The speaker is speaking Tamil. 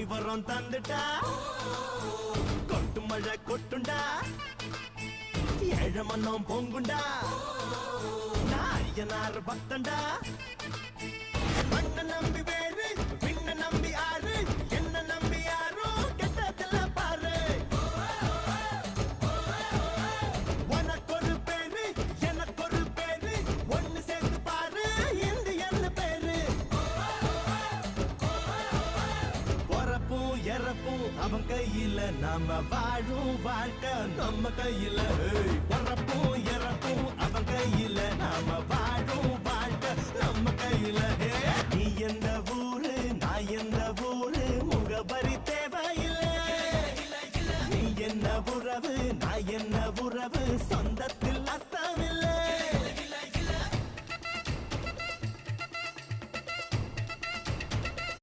வரம் தந்துட்டா கொட்டு மழை கொட்டுண்டா ஏழ மன்னம் பொங்குண்டா நான் ஐயனார் பக்தண்டா மண்ண நம்பி வேறு விண்ண நம்பி ஆறு என்ன நம்பி யாரோ கெட்டதில்ல பாரு உனக்கு ஒரு பேரு எனக்கு ஒரு பேரு ஒன்னு சேர்த்து பாரு இந்த என்ன பேரு பொறப்பும் இறப்பும் அவன் கையில நாம வாழும் வாழ்க்கை நம்ம கையில பொறப்பும் இறப்பும் அவன் கையில நாம வாழும் வாழ்க்கை நம்ம கையில